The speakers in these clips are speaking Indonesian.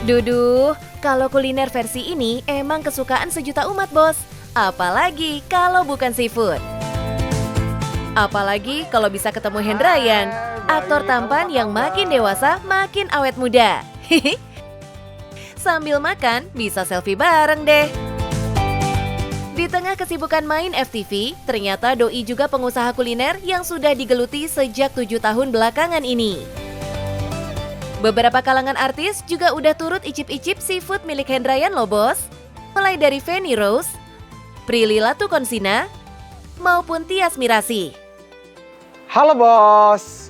Duduh, kalau kuliner versi ini emang kesukaan sejuta umat, Bos. Apalagi kalau bukan seafood. Apalagi kalau bisa ketemu Hendrayan, aktor tampan yang makin dewasa makin awet muda. Sambil makan bisa selfie bareng deh. Di tengah kesibukan main FTV, ternyata Doi juga pengusaha kuliner yang sudah digeluti sejak 7 tahun belakangan ini. Beberapa kalangan artis juga udah turut icip-icip seafood milik Hendrayan loh, Bos. Mulai dari Feni Rose, Prilly Latukonsina, maupun Tias Mirasih. Halo bos,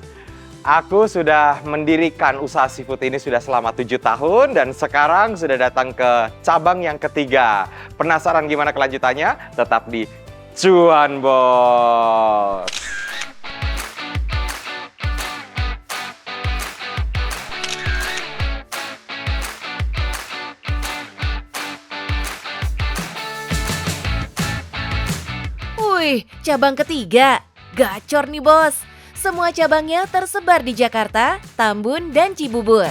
aku sudah mendirikan usaha seafood ini sudah selama 7 tahun dan sekarang sudah datang ke cabang yang ketiga. Penasaran gimana kelanjutannya? Tetap di Cuan Bos. Wih, cabang ketiga. Gacor nih, Bos. Semua cabangnya tersebar di Jakarta, Tambun, dan Cibubur.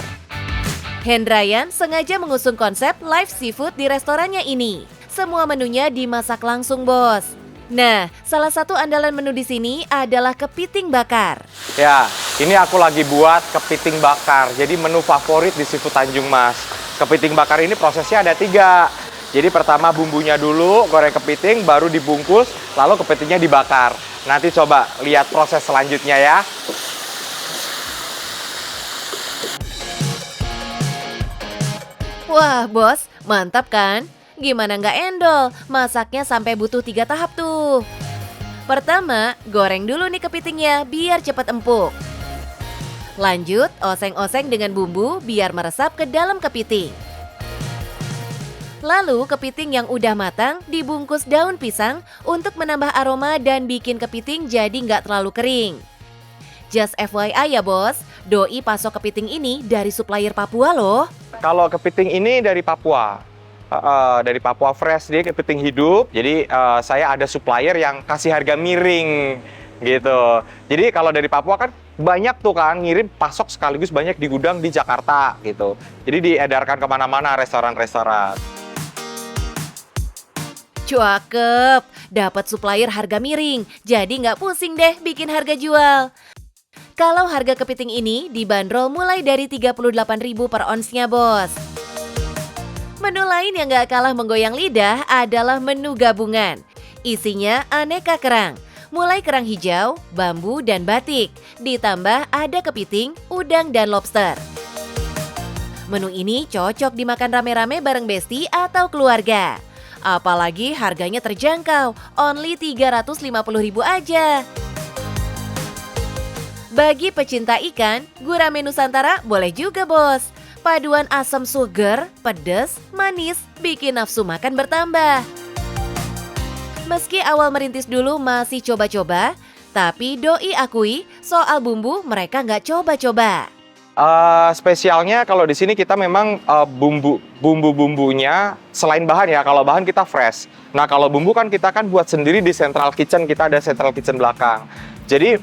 Hendrayan sengaja mengusung konsep live seafood di restorannya ini. Semua menunya dimasak langsung, Bos. Nah, salah satu andalan menu di sini adalah kepiting bakar. Ya, ini aku lagi buat kepiting bakar. Jadi menu favorit di Seafood Tanjung Mas. Kepiting bakar ini prosesnya ada 3. Jadi pertama bumbunya dulu, goreng kepiting, baru dibungkus, lalu kepitingnya dibakar. Nanti coba lihat proses selanjutnya ya. Wah, Bos, mantap kan? Gimana nggak endol? Masaknya sampai butuh 3 tahap tuh. Pertama, goreng dulu nih kepitingnya biar cepet empuk. Lanjut, oseng-oseng dengan bumbu biar meresap ke dalam kepiting. Lalu kepiting yang udah matang dibungkus daun pisang untuk menambah aroma dan bikin kepiting jadi nggak terlalu kering. Just FYI ya bos, Doi pasok kepiting ini dari supplier Papua loh. Kalau kepiting ini dari Papua. Dari Papua fresh, dia kepiting hidup. Jadi saya ada supplier yang kasih harga miring gitu. Jadi kalau dari Papua kan banyak tuh kan ngirim pasok sekaligus banyak di gudang di Jakarta gitu. Jadi diedarkan kemana-mana restoran-restoran. Cakep, dapat supplier harga miring, jadi nggak pusing deh bikin harga jual. Kalau harga kepiting ini dibanderol mulai dari 38.000 per onsnya bos. Menu lain yang nggak kalah menggoyang lidah adalah menu gabungan. Isinya aneka kerang, mulai kerang hijau, bambu, dan batik. Ditambah ada kepiting, udang, dan lobster. Menu ini cocok dimakan rame-rame bareng besti atau keluarga. Apalagi harganya terjangkau, only 350.000 aja. Bagi pecinta ikan, gurame Nusantara boleh juga bos. Paduan asam sugar, pedas, manis, bikin nafsu makan bertambah. Meski awal merintis dulu masih coba-coba, tapi Doi akui soal bumbu mereka nggak coba-coba. Spesialnya kalau di sini kita memang bumbu-bumbunya selain bahan ya, kalau bahan kita fresh. Nah kalau bumbu kan kita kan buat sendiri di central kitchen, kita ada central kitchen belakang. Jadi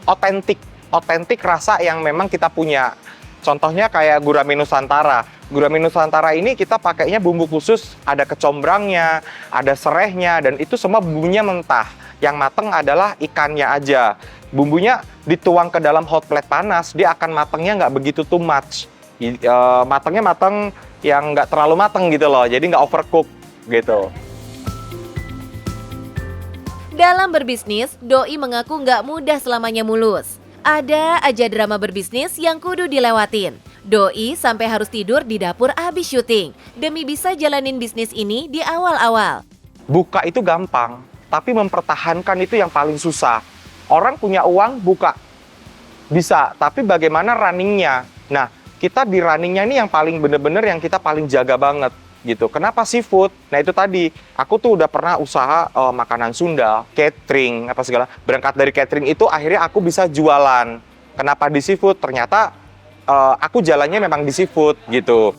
otentik rasa yang memang kita punya. Contohnya kayak gurame Nusantara. Gurame Nusantara ini kita pakainya bumbu khusus, ada kecombrangnya, ada serehnya, dan itu semua bumbunya mentah. Yang mateng adalah ikannya aja. Bumbunya dituang ke dalam hot plate panas, dia akan matengnya nggak begitu too much. Matengnya mateng yang nggak terlalu mateng gitu loh, jadi nggak overcook gitu. Dalam berbisnis, Doi mengaku nggak mudah selamanya mulus. Ada aja drama berbisnis yang kudu dilewatin. Doi sampai harus tidur di dapur abis syuting, demi bisa jalanin bisnis ini di awal-awal. Buka itu gampang, tapi mempertahankan itu yang paling susah. Orang punya uang buka, bisa, tapi bagaimana runningnya? Nah, kita di runningnya ini yang paling bener-bener yang kita paling jaga banget gitu. Kenapa seafood? Nah itu tadi, aku tuh udah pernah usaha makanan Sunda, catering, apa segala. Berangkat dari catering itu akhirnya aku bisa jualan. Kenapa di seafood? Ternyata aku jalannya memang di seafood gitu.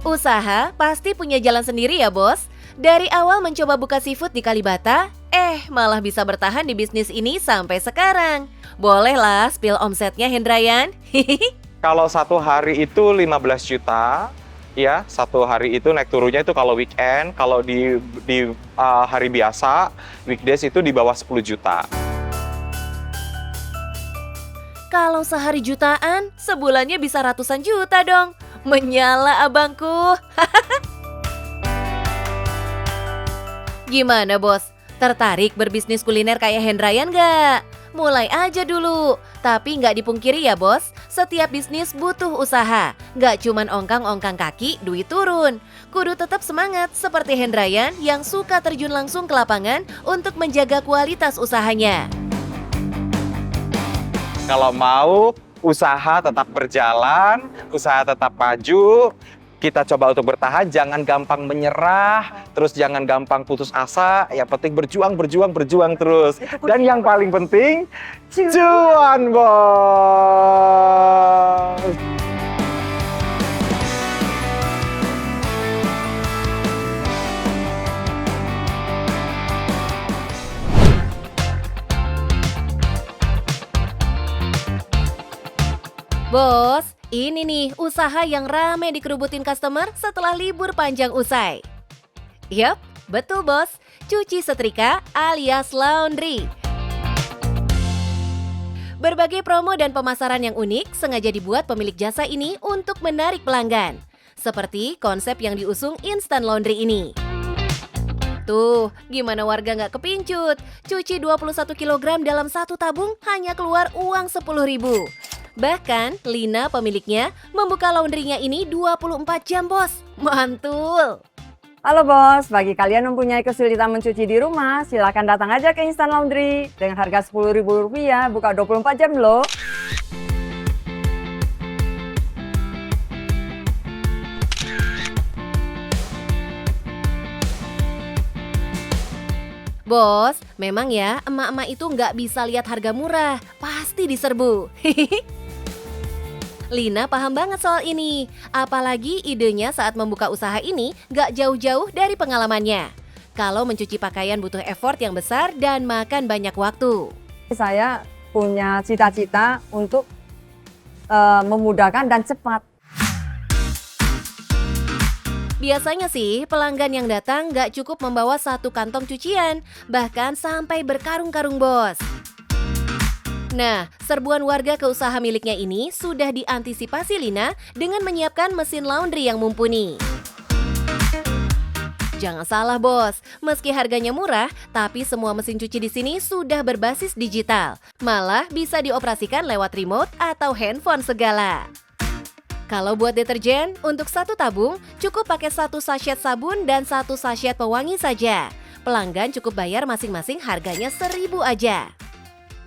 Usaha pasti punya jalan sendiri ya bos. Dari awal mencoba buka seafood di Kalibata, malah bisa bertahan di bisnis ini sampai sekarang. Bolehlah spill omsetnya, Hendrayan. Kalau satu hari itu 15 juta, ya satu hari itu naik turunnya itu kalau weekend, kalau di hari biasa, weekdays itu di bawah 10 juta. Kalau sehari jutaan, sebulannya bisa ratusan juta dong. Menyala abangku. Gimana bos? Tertarik berbisnis kuliner kayak Hendrayan nggak? Mulai aja dulu. Tapi nggak dipungkiri ya bos, setiap bisnis butuh usaha. Nggak cuman ongkang-ongkang kaki, duit turun. Kudu tetap semangat seperti Hendrayan yang suka terjun langsung ke lapangan untuk menjaga kualitas usahanya. Kalau mau usaha tetap berjalan, usaha tetap maju, kita coba untuk bertahan, jangan gampang menyerah, terus jangan gampang putus asa, yang penting berjuang terus. Dan yang paling penting, cuan bos! Bos, ini nih usaha yang rame dikerubutin customer setelah libur panjang usai. Yap, betul bos, cuci setrika alias laundry. Berbagai promo dan pemasaran yang unik sengaja dibuat pemilik jasa ini untuk menarik pelanggan. Seperti konsep yang diusung instant laundry ini. Tuh, gimana warga nggak kepincut? Cuci 21 kg dalam satu tabung hanya keluar uang 10.000. Bahkan, Lina pemiliknya membuka laundrynya ini 24 jam, bos. Mantul! Halo bos, bagi kalian yang mempunyai kesulitan mencuci di rumah, silakan datang aja ke Instant Laundry. Dengan harga Rp10.000, buka 24 jam loh. Bos, memang ya emak-emak itu nggak bisa lihat harga murah, pasti diserbu. Lina paham banget soal ini, apalagi idenya saat membuka usaha ini nggak jauh-jauh dari pengalamannya. Kalau mencuci pakaian butuh effort yang besar dan makan banyak waktu. Saya punya cita-cita untuk memudahkan dan cepat. Biasanya sih pelanggan yang datang nggak cukup membawa satu kantong cucian, bahkan sampai berkarung-karung bos. Nah, serbuan warga ke usaha miliknya ini sudah diantisipasi Lina dengan menyiapkan mesin laundry yang mumpuni. Jangan salah bos, meski harganya murah, tapi semua mesin cuci di sini sudah berbasis digital. Malah bisa dioperasikan lewat remote atau handphone segala. Kalau buat deterjen, untuk satu tabung cukup pakai 1 sachet sabun dan 1 sachet pewangi saja. Pelanggan cukup bayar masing-masing harganya 1.000 aja.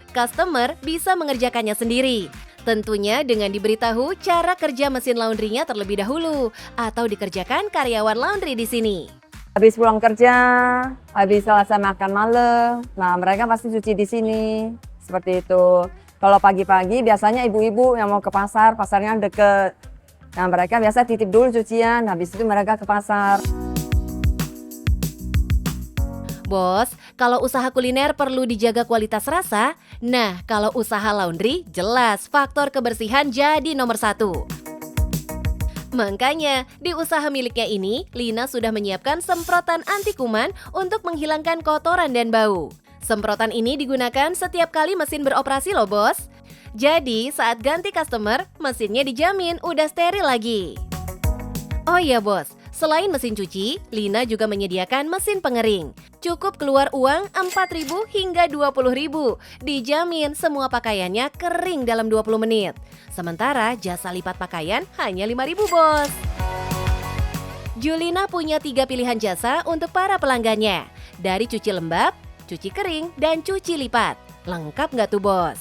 Customer bisa mengerjakannya sendiri. Tentunya dengan diberitahu cara kerja mesin laundrynya terlebih dahulu atau dikerjakan karyawan laundry di sini. Habis pulang kerja, habis selesai makan malam, nah mereka pasti cuci di sini. Seperti itu. Kalau pagi-pagi biasanya ibu-ibu yang mau ke pasar, pasarnya deket. Nah mereka biasa titip dulu cucian, habis itu mereka ke pasar. Bos, kalau usaha kuliner perlu dijaga kualitas rasa, nah kalau usaha laundry jelas faktor kebersihan jadi nomor 1. Makanya, di usaha miliknya ini, Lina sudah menyiapkan semprotan anti kuman untuk menghilangkan kotoran dan bau. Semprotan ini digunakan setiap kali mesin beroperasi loh bos. Jadi saat ganti customer, mesinnya dijamin udah steril lagi. Oh iya bos, selain mesin cuci, Lina juga menyediakan mesin pengering. Cukup keluar uang 4.000 hingga 20.000. Dijamin semua pakaiannya kering dalam 20 menit. Sementara jasa lipat pakaian hanya 5.000 bos. Julina punya 3 pilihan jasa untuk para pelanggannya. Dari cuci lembab, cuci kering, dan cuci lipat. Lengkap nggak tuh bos?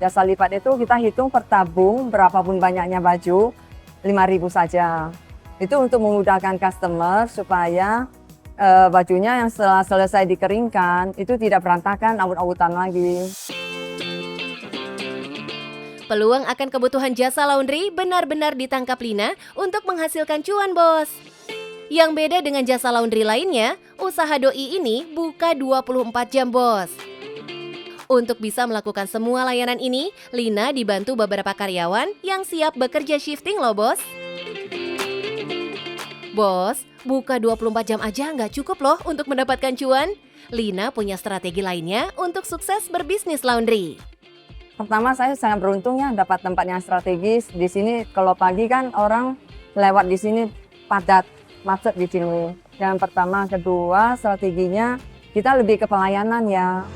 Jasa lipat itu kita hitung per tabung, berapapun banyaknya baju, 5.000 saja. Itu untuk memudahkan customer supaya bajunya yang setelah selesai dikeringkan itu tidak berantakan, awut-awutan lagi. Peluang akan kebutuhan jasa laundry benar-benar ditangkap Lina untuk menghasilkan cuan bos. Yang beda dengan jasa laundry lainnya, Usaha doi ini buka 24 jam, Bos. Untuk bisa melakukan semua layanan ini, Lina dibantu beberapa karyawan yang siap bekerja shifting loh, Bos. Bos, buka 24 jam aja nggak cukup loh untuk mendapatkan cuan. Lina punya strategi lainnya untuk sukses berbisnis laundry. Pertama, saya sangat beruntung ya dapat tempat yang strategis. Di sini kalau pagi kan orang lewat di sini padat, macet di sini. Yang pertama, kedua strateginya kita lebih ke pelayanan ya.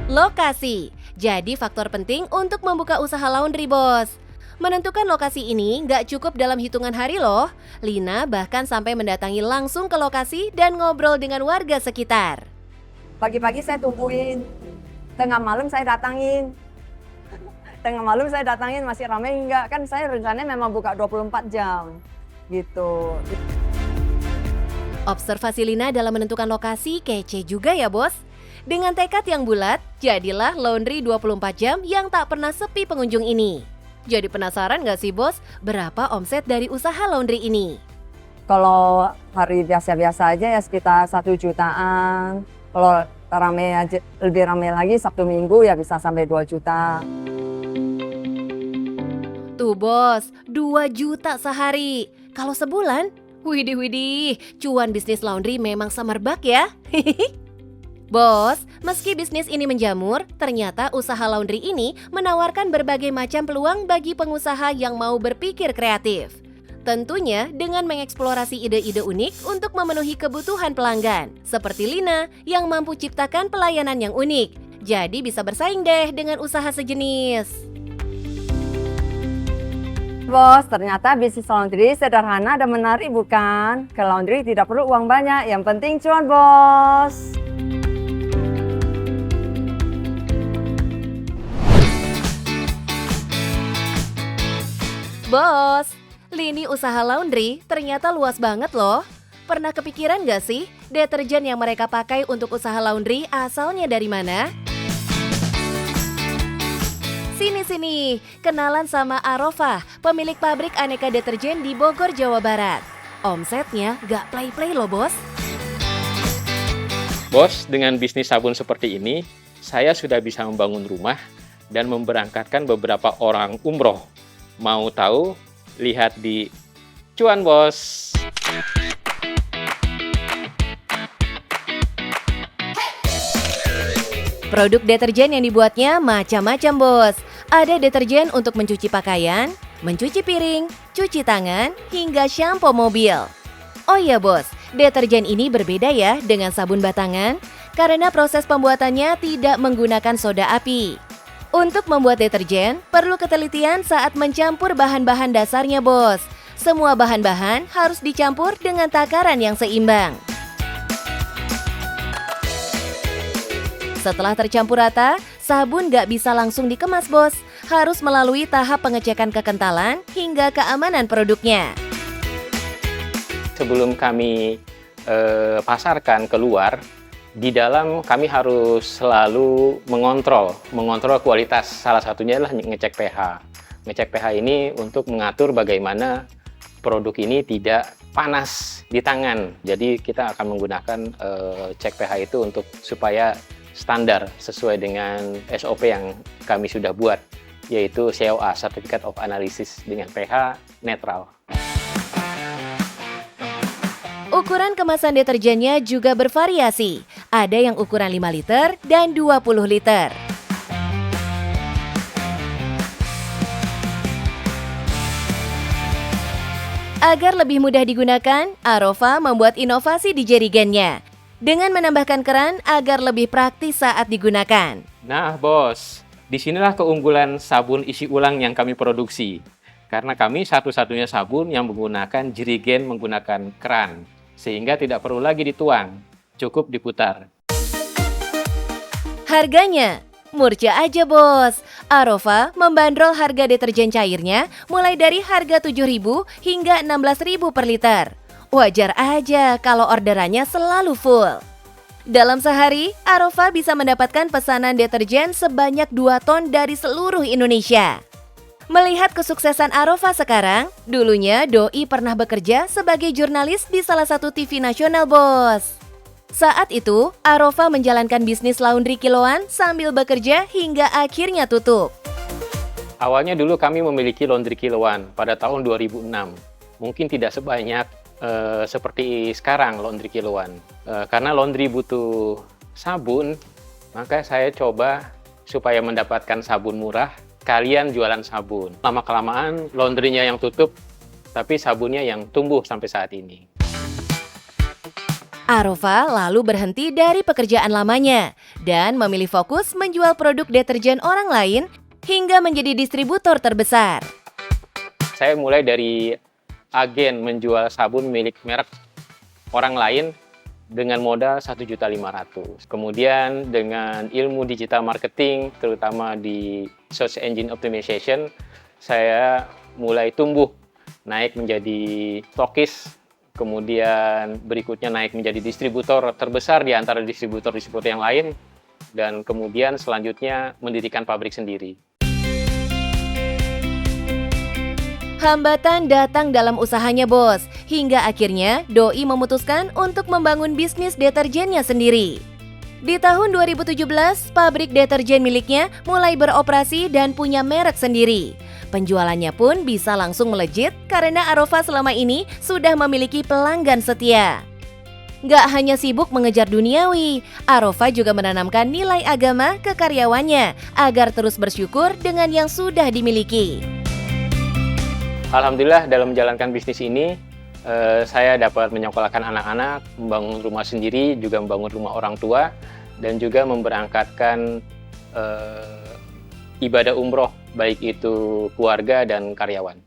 Lokasi jadi faktor penting untuk membuka usaha laundry, Bos. Menentukan lokasi ini nggak cukup dalam hitungan hari loh. Lina bahkan sampai mendatangi langsung ke lokasi dan ngobrol dengan warga sekitar. Pagi-pagi saya tungguin, tengah malam saya datangin. Tengah malam saya datangin masih ramai enggak? Kan saya rencananya memang buka 24 jam gitu. Observasi Lina dalam menentukan lokasi kece juga ya, Bos. Dengan tekad yang bulat, jadilah laundry 24 jam yang tak pernah sepi pengunjung ini. Jadi penasaran nggak sih, Bos, berapa omset dari usaha laundry ini? Kalau hari biasa-biasa aja ya sekitar 1 jutaan. Kalau rame aja, lebih rame lagi Sabtu Minggu ya bisa sampai 2 juta. Tuh, Bos, 2 juta sehari. Kalau sebulan, widih, cuan bisnis laundry memang semerbak ya. Bos, meski bisnis ini menjamur, ternyata usaha laundry ini menawarkan berbagai macam peluang bagi pengusaha yang mau berpikir kreatif. Tentunya dengan mengeksplorasi ide-ide unik untuk memenuhi kebutuhan pelanggan, seperti Lina yang mampu ciptakan pelayanan yang unik. Jadi bisa bersaing deh dengan usaha sejenis. Bos, ternyata bisnis laundry sederhana dan menarik bukan? Ke laundry tidak perlu uang banyak, yang penting cuan, Bos. Bos, lini usaha laundry ternyata luas banget loh. Pernah kepikiran gak sih deterjen yang mereka pakai untuk usaha laundry asalnya dari mana? Sini, kenalan sama Arofah, pemilik pabrik aneka deterjen di Bogor, Jawa Barat. Omsetnya gak play-play loh, Bos. Bos, dengan bisnis sabun seperti ini, saya sudah bisa membangun rumah dan memberangkatkan beberapa orang umroh. Mau tahu? Lihat di Cuan Bos. Produk deterjen yang dibuatnya macam-macam, Bos. Ada deterjen untuk mencuci pakaian, mencuci piring, cuci tangan, hingga shampoo mobil. Oh iya, Bos, deterjen ini berbeda ya dengan sabun batangan karena proses pembuatannya tidak menggunakan soda api. Untuk membuat deterjen, perlu ketelitian saat mencampur bahan-bahan dasarnya, Bos. Semua bahan-bahan harus dicampur dengan takaran yang seimbang. Setelah tercampur rata, sabun nggak bisa langsung dikemas, Bos. Harus melalui tahap pengecekan kekentalan hingga keamanan produknya. Sebelum kami pasarkan keluar, di dalam kami harus selalu mengontrol kualitas. Salah satunya adalah ngecek pH. Ngecek pH ini untuk mengatur bagaimana produk ini tidak panas di tangan. Jadi kita akan menggunakan cek pH itu untuk supaya standar sesuai dengan SOP yang kami sudah buat, yaitu COA, Certificate of Analysis, dengan pH netral. Ukuran kemasan deterjennya juga bervariasi. Ada yang ukuran 5 liter dan 20 liter. Agar lebih mudah digunakan, Arofah membuat inovasi di jerigennya dengan menambahkan keran agar lebih praktis saat digunakan. Nah, Bos, disinilah keunggulan sabun isi ulang yang kami produksi. Karena kami satu-satunya sabun yang menggunakan jerigen menggunakan keran. Sehingga tidak perlu lagi dituang, cukup diputar. Harganya murca aja, Bos. Arofah membandrol harga deterjen cairnya mulai dari harga 7.000 hingga 16.000 per liter. Wajar aja kalau orderannya selalu full. Dalam sehari, Arofah bisa mendapatkan pesanan deterjen sebanyak 2 ton dari seluruh Indonesia. Melihat kesuksesan Arova sekarang, dulunya Doi pernah bekerja sebagai jurnalis di salah satu TV nasional, Bos. Saat itu, Arova menjalankan bisnis laundry kiloan sambil bekerja hingga akhirnya tutup. Awalnya dulu kami memiliki laundry kiloan pada tahun 2006. Mungkin tidak sebanyak seperti sekarang laundry kiloan. Karena laundry butuh sabun, maka saya coba supaya mendapatkan sabun murah, kalian jualan sabun. Lama-kelamaan laundrynya yang tutup, tapi sabunnya yang tumbuh sampai saat ini. Arova lalu berhenti dari pekerjaan lamanya dan memilih fokus menjual produk deterjen orang lain hingga menjadi distributor terbesar. Saya mulai dari agen menjual sabun milik merek orang lain dengan modal 1.500.000. Kemudian dengan ilmu digital marketing, terutama di search engine optimization, saya mulai tumbuh, naik menjadi stokis, kemudian berikutnya naik menjadi distributor terbesar di antara distributor-distributor yang lain, dan kemudian selanjutnya mendirikan pabrik sendiri. Hambatan datang dalam usahanya, Bos, hingga akhirnya Doi memutuskan untuk membangun bisnis deterjennya sendiri. Di tahun 2017, pabrik deterjen miliknya mulai beroperasi dan punya merek sendiri. Penjualannya pun bisa langsung melejit karena Arova selama ini sudah memiliki pelanggan setia. Gak hanya sibuk mengejar duniawi, Arova juga menanamkan nilai agama ke karyawannya agar terus bersyukur dengan yang sudah dimiliki. Alhamdulillah dalam menjalankan bisnis ini, saya dapat menyekolahkan anak-anak, membangun rumah sendiri, juga membangun rumah orang tua, dan juga memberangkatkan ibadah umroh, baik itu keluarga dan karyawan.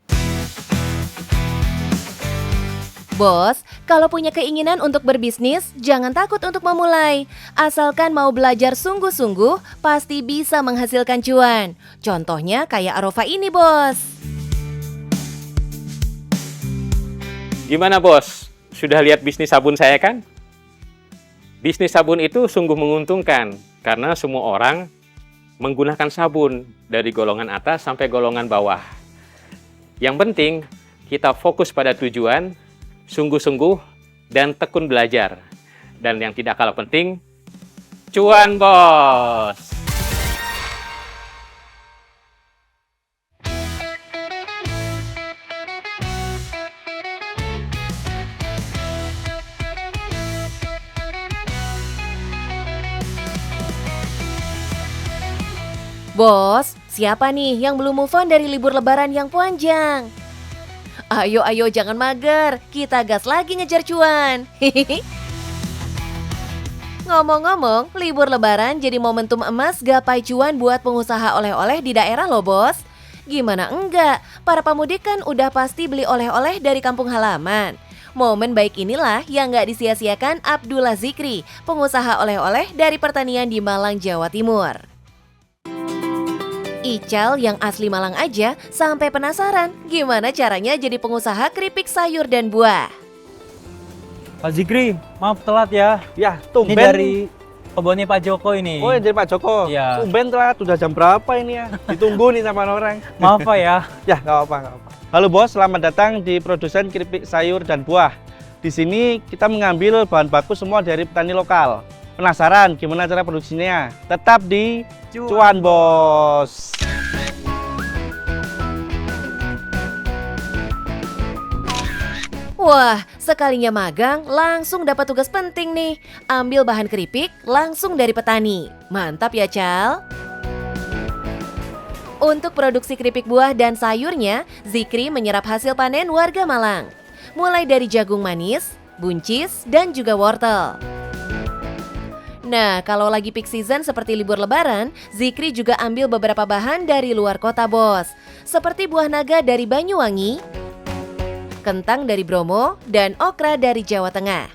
Bos, kalau punya keinginan untuk berbisnis, jangan takut untuk memulai. Asalkan mau belajar sungguh-sungguh, pasti bisa menghasilkan cuan. Contohnya kayak Arova ini, Bos. Gimana, Bos? Sudah lihat bisnis sabun saya kan? Bisnis sabun itu sungguh menguntungkan karena semua orang menggunakan sabun dari golongan atas sampai golongan bawah. Yang penting kita fokus pada tujuan, sungguh-sungguh, dan tekun belajar. Dan yang tidak kalah penting, cuan, Bos! Bos, siapa nih yang belum move on dari libur lebaran yang panjang? Ayo jangan mager, kita gas lagi ngejar cuan. Ngomong-ngomong, libur lebaran jadi momentum emas gapai cuan buat pengusaha oleh-oleh di daerah loh, Bos. Gimana enggak, para pemudik kan udah pasti beli oleh-oleh dari kampung halaman. Momen baik inilah yang gak disia-siakan Abdullah Zikri, pengusaha oleh-oleh dari pertanian di Malang, Jawa Timur. Ical yang asli Malang aja sampai penasaran gimana caranya jadi pengusaha keripik sayur dan buah. Pak Zikri, maaf telat ya. Ya, Ini tumben. dari kebunnya Pak Joko ini. Oh, dari Pak Joko. Iya. Tumben telat, udah jam berapa ini ya? Ditunggu nih sama orang. Maaf Pak ya. Ya, nggak apa-apa, nggak apa. Halo bos, selamat datang di produsen keripik sayur dan buah. Di sini kita mengambil bahan baku semua dari petani lokal. Penasaran gimana cara produksinya? Tetap di Cuan Bos. Wah, sekalinya magang langsung dapat tugas penting nih. Ambil bahan keripik langsung dari petani. Mantap ya, Cal? Untuk produksi keripik buah dan sayurnya, Zikri menyerap hasil panen warga Malang. Mulai dari jagung manis, buncis, dan juga wortel. Nah, kalau lagi peak season seperti libur lebaran, Zikri juga ambil beberapa bahan dari luar kota, Bos. Seperti buah naga dari Banyuwangi, kentang dari Bromo, dan okra dari Jawa Tengah.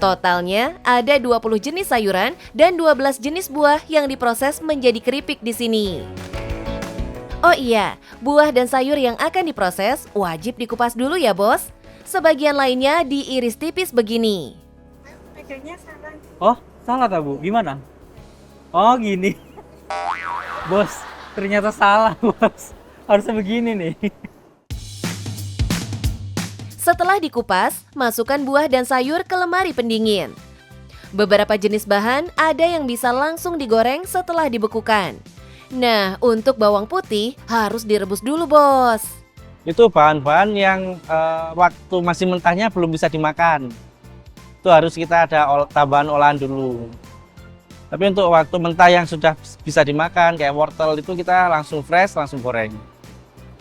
Totalnya ada 20 jenis sayuran dan 12 jenis buah yang diproses menjadi keripik di sini. Oh iya, buah dan sayur yang akan diproses wajib dikupas dulu ya, Bos. Sebagian lainnya diiris tipis begini. Oh, salah tak Bu? Gimana? Oh, gini. Bos, ternyata salah, Bos. harusnya begini nih. Setelah dikupas, masukkan buah dan sayur ke lemari pendingin. Beberapa jenis bahan ada yang bisa langsung digoreng setelah dibekukan. Nah, untuk bawang putih harus direbus dulu, Bos. Itu bahan-bahan yang waktu masih mentahnya belum bisa dimakan. Itu harus kita ada tambahan olahan dulu. Tapi untuk waktu mentah yang sudah bisa dimakan, kayak wortel itu kita langsung fresh, langsung goreng.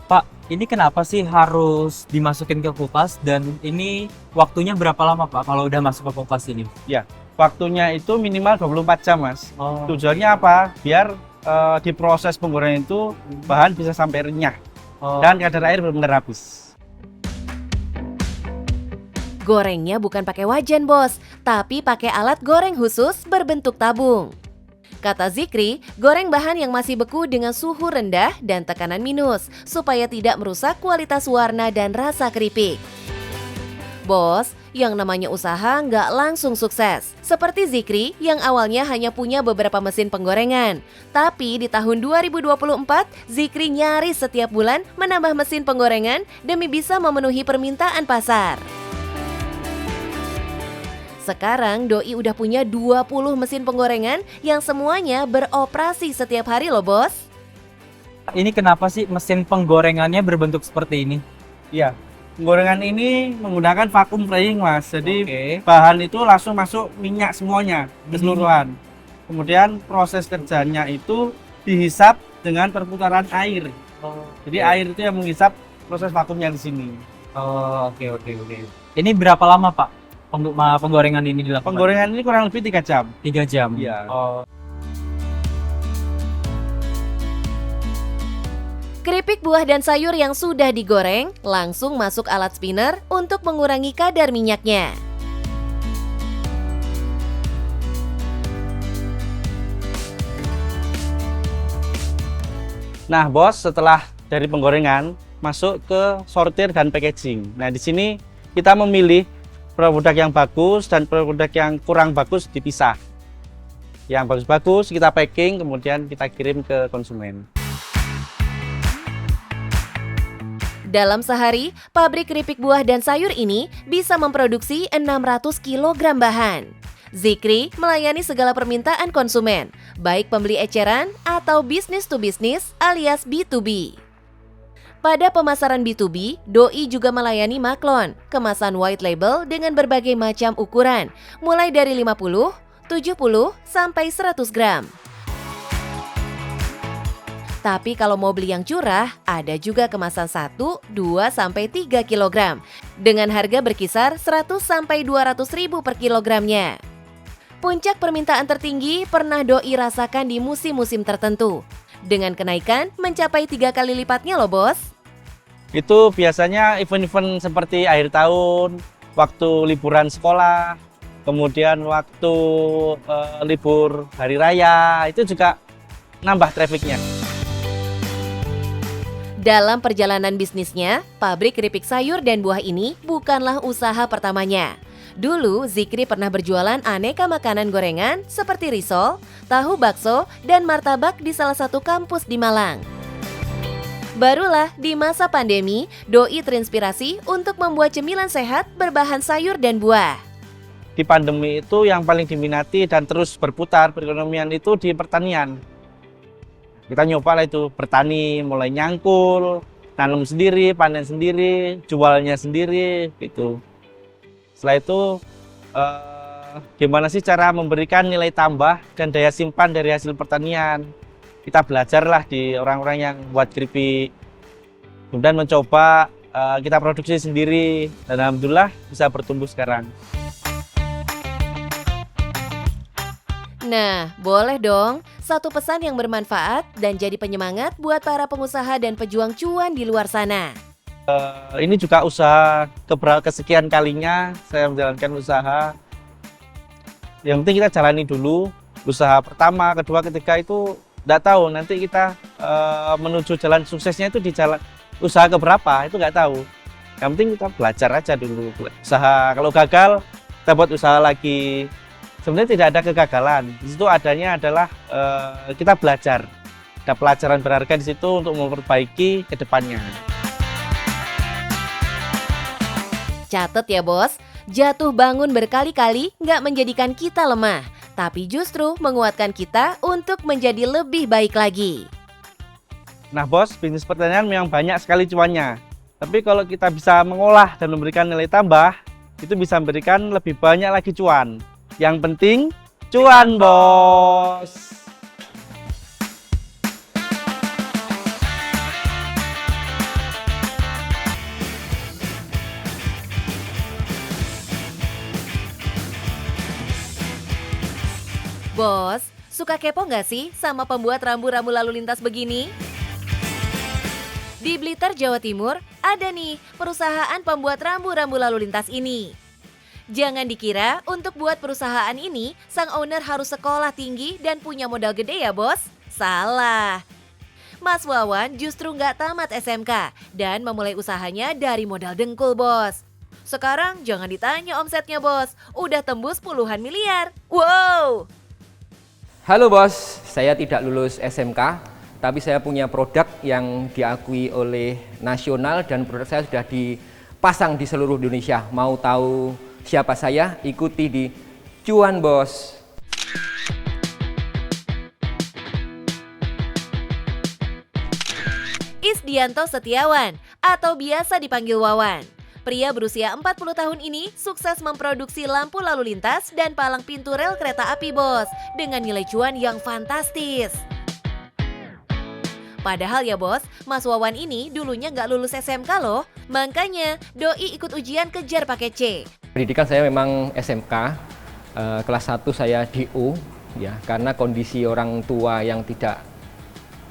Pak, ini kenapa sih harus dimasukin ke kulkas dan ini waktunya berapa lama Pak kalau udah masuk ke kulkas ini? Ya, waktunya itu minimal 24 jam, Mas. Oh. Tujuannya apa? Biar di proses penggorengan itu bahan bisa sampai renyah dan kadar air benar-benar habis. Gorengnya bukan pakai wajan, Bos, tapi pakai alat goreng khusus berbentuk tabung. Kata Zikri, goreng bahan yang masih beku dengan suhu rendah dan tekanan minus, supaya tidak merusak kualitas warna dan rasa keripik. Bos, yang namanya usaha nggak langsung sukses. Seperti Zikri yang awalnya hanya punya beberapa mesin penggorengan. Tapi di tahun 2024, Zikri nyaris setiap bulan menambah mesin penggorengan demi bisa memenuhi permintaan pasar. Sekarang Doi udah punya 20 mesin penggorengan yang semuanya beroperasi setiap hari loh, Bos. Ini kenapa sih mesin penggorengannya berbentuk seperti ini? Iya, penggorengan ini menggunakan vacuum frying, Mas. Jadi Oke. bahan itu langsung masuk minyak semuanya keseluruhan. Kemudian proses kerjanya itu dihisap dengan perputaran air. Jadi air itu yang menghisap proses vakumnya di sini. Oh, oke. Ini berapa lama Pak penggorengan ini dilakukan? Penggorengan ini kurang lebih 3 jam. 3 jam. Iya. Oh. Keripik buah dan sayur yang sudah digoreng langsung masuk alat spinner untuk mengurangi kadar minyaknya. Nah, Bos, setelah dari penggorengan masuk ke sortir dan packaging. Nah, di sini kita memilih produk yang bagus dan produk yang kurang bagus dipisah. Yang bagus-bagus kita packing, kemudian kita kirim ke konsumen. Dalam sehari, pabrik keripik buah dan sayur ini bisa memproduksi 600 kg bahan. Zikri melayani segala permintaan konsumen, baik pembeli eceran atau bisnis to bisnis alias B2B. Pada pemasaran B2B, Doi juga melayani maklon, kemasan white label dengan berbagai macam ukuran, mulai dari 50, 70, sampai 100 gram. Tapi kalau mau beli yang curah, ada juga kemasan 1, 2, sampai 3 kg, dengan harga berkisar 100 sampai 200 ribu per kilogramnya. Puncak permintaan tertinggi pernah Doi rasakan di musim-musim tertentu, dengan kenaikan mencapai 3 kali lipatnya loh, Bos. Itu biasanya event-event seperti akhir tahun, waktu liburan sekolah, kemudian waktu libur hari raya, itu juga nambah trafficnya. Dalam perjalanan bisnisnya, pabrik keripik sayur dan buah ini bukanlah usaha pertamanya. Dulu, Zikri pernah berjualan aneka makanan gorengan seperti risol, tahu bakso, dan martabak di salah satu kampus di Malang. Barulah di masa pandemi, Doi terinspirasi untuk membuat cemilan sehat berbahan sayur dan buah. Di pandemi itu yang paling diminati dan terus berputar perekonomian itu di pertanian. Kita nyoba lah itu bertani, mulai nyangkul, nanam sendiri, panen sendiri, jualnya sendiri, gitu. Setelah itu gimana sih cara memberikan nilai tambah dan daya simpan dari hasil pertanian. Kita belajarlah di orang-orang yang buat keripik, kemudian mencoba kita produksi sendiri, dan alhamdulillah bisa bertumbuh sekarang. Nah, boleh dong satu pesan yang bermanfaat dan jadi penyemangat buat para pengusaha dan pejuang cuan di luar sana. Ini juga usaha kesekian kalinya saya menjalankan usaha. Yang penting kita jalani dulu usaha pertama, kedua, ketiga itu nggak tahu nanti kita menuju jalan suksesnya itu di jalan usaha keberapa itu nggak tahu. Yang penting kita belajar aja dulu usaha. Kalau gagal kita buat usaha lagi. Sebenarnya tidak ada kegagalan. Di situ adanya adalah kita belajar Ada pelajaran berharga di situ untuk memperbaiki ke depannya. Catet ya bos, jatuh bangun berkali-kali nggak menjadikan kita lemah, tapi justru menguatkan kita untuk menjadi lebih baik lagi. Nah bos, bisnis pertanian memang banyak sekali cuannya. Tapi kalau kita bisa mengolah dan memberikan nilai tambah, itu bisa memberikan lebih banyak lagi cuan. Yang penting, cuan bos! Bos, suka kepo nggak sih sama pembuat rambu-rambu lalu lintas begini? Di Blitar, Jawa Timur, ada nih perusahaan pembuat rambu-rambu lalu lintas ini. Jangan dikira untuk buat perusahaan ini, sang owner harus sekolah tinggi dan punya modal gede ya bos. Salah. Mas Wawan justru nggak tamat SMK dan memulai usahanya dari modal dengkul bos. Sekarang jangan ditanya omsetnya bos, udah tembus puluhan miliar. Wow! Halo bos, saya tidak lulus SMK, tapi saya punya produk yang diakui oleh nasional dan produk saya sudah dipasang di seluruh Indonesia. Mau tahu siapa saya? Ikuti di Cuan Bos. Isdianto Setiawan atau biasa dipanggil Wawan. Pria berusia 40 tahun ini sukses memproduksi lampu lalu lintas dan palang pintu rel kereta api bos dengan nilai cuan yang fantastis. Padahal ya bos, Mas Wawan ini dulunya nggak lulus SMK loh. Makanya doi ikut ujian kejar pakai C. Pendidikan saya memang SMK, kelas 1 saya DO, ya, karena kondisi orang tua yang tidak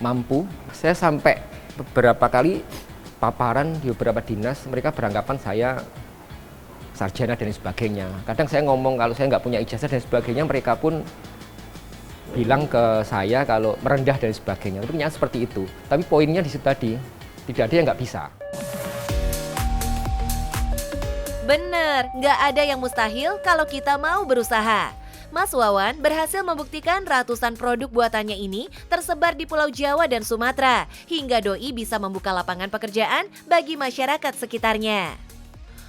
mampu. Saya sampai beberapa kali paparan di beberapa dinas, mereka beranggapan saya sarjana dan sebagainya. Kadang saya ngomong kalau saya nggak punya ijazah dan sebagainya, mereka pun bilang ke saya kalau merendah dan sebagainya. Itu seperti itu. Tapi poinnya di situ tadi, tidak ada yang nggak bisa. Bener, nggak ada yang mustahil kalau kita mau berusaha. Mas Wawan berhasil membuktikan ratusan produk buatannya ini tersebar di Pulau Jawa dan Sumatera, hingga doi bisa membuka lapangan pekerjaan bagi masyarakat sekitarnya.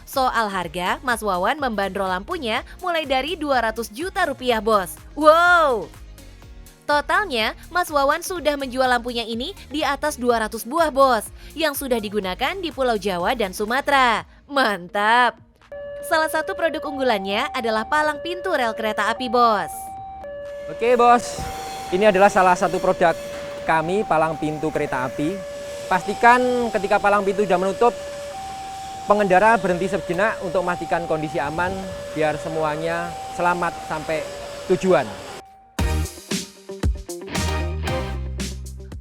Soal harga, Mas Wawan membandrol lampunya mulai dari 200 juta rupiah bos. Wow! Totalnya, Mas Wawan sudah menjual lampunya ini di atas 200 buah bos, yang sudah digunakan di Pulau Jawa dan Sumatera. Mantap! Salah satu produk unggulannya adalah palang pintu rel kereta api bos. Oke bos, ini adalah salah satu produk kami, palang pintu kereta api. Pastikan ketika palang pintu sudah menutup, pengendara berhenti sejenak untuk memastikan kondisi aman biar semuanya selamat sampai tujuan.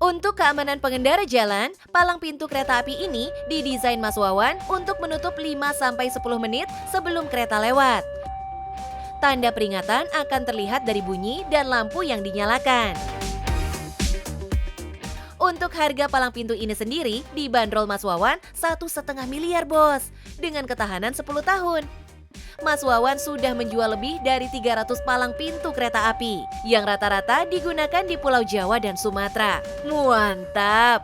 Untuk keamanan pengendara jalan, palang pintu kereta api ini didesain Mas Wawan untuk menutup 5-10 menit sebelum kereta lewat. Tanda peringatan akan terlihat dari bunyi dan lampu yang dinyalakan. Untuk harga palang pintu ini sendiri dibanderol Mas Wawan 1,5 miliar bos, dengan ketahanan 10 tahun. Mas Wawan sudah menjual lebih dari 300 palang pintu kereta api yang rata-rata digunakan di Pulau Jawa dan Sumatera. Mantap!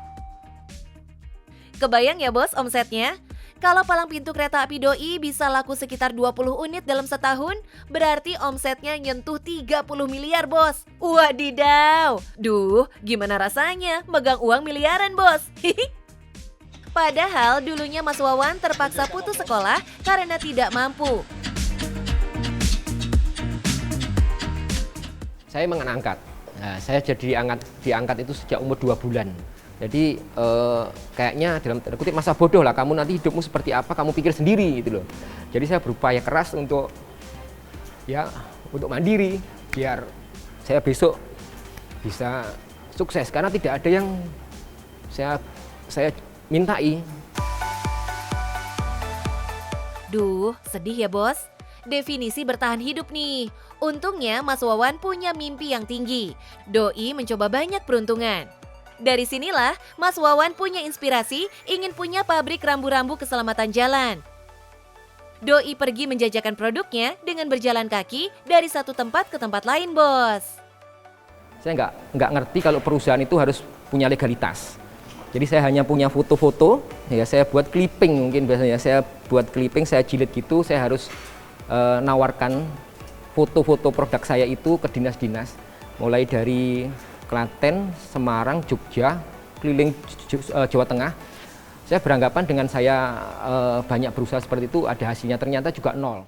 Kebayang ya bos omsetnya? Kalau palang pintu kereta api doi bisa laku sekitar 20 unit dalam setahun, berarti omsetnya nyentuh 30 miliar bos. Wadidaw! Duh, gimana rasanya megang uang miliaran bos? Padahal dulunya Mas Wawan terpaksa putus sekolah karena tidak mampu. Saya mengangkat. Nah, saya jadi diangkat itu sejak umur 2 bulan. Jadi kayaknya dalam tanda kutip masa bodoh lah, kamu nanti hidupmu seperti apa, kamu pikir sendiri gitu loh. Jadi saya berupaya keras untuk mandiri biar saya besok bisa sukses karena tidak ada yang saya mintai. Duh, sedih ya bos. Definisi bertahan hidup nih. Untungnya Mas Wawan punya mimpi yang tinggi. Doi mencoba banyak peruntungan. Dari sinilah Mas Wawan punya inspirasi ingin punya pabrik rambu-rambu keselamatan jalan. Doi pergi menjajakan produknya dengan berjalan kaki dari satu tempat ke tempat lain bos. Saya nggak ngerti kalau perusahaan itu harus punya legalitas. Jadi saya hanya punya foto-foto, ya saya buat clipping mungkin biasanya. Saya buat clipping, saya jilid gitu, saya harus nawarkan foto-foto produk saya itu ke dinas-dinas. Mulai dari Klaten, Semarang, Jogja, keliling Jawa Tengah. Saya beranggapan dengan saya banyak berusaha seperti itu, ada hasilnya, ternyata juga nol.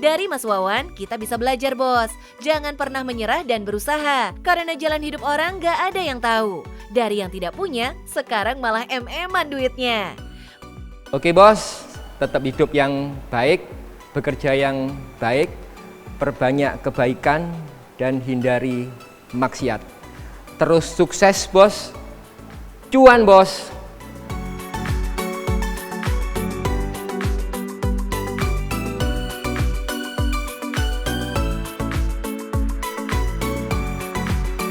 Dari Mas Wawan, kita bisa belajar bos. Jangan pernah menyerah dan berusaha. Karena jalan hidup orang gak ada yang tahu. Dari yang tidak punya, sekarang malah MM-an duitnya. Oke bos, tetap hidup yang baik, bekerja yang baik, perbanyak kebaikan, dan hindari maksiat. Terus sukses bos, cuan bos.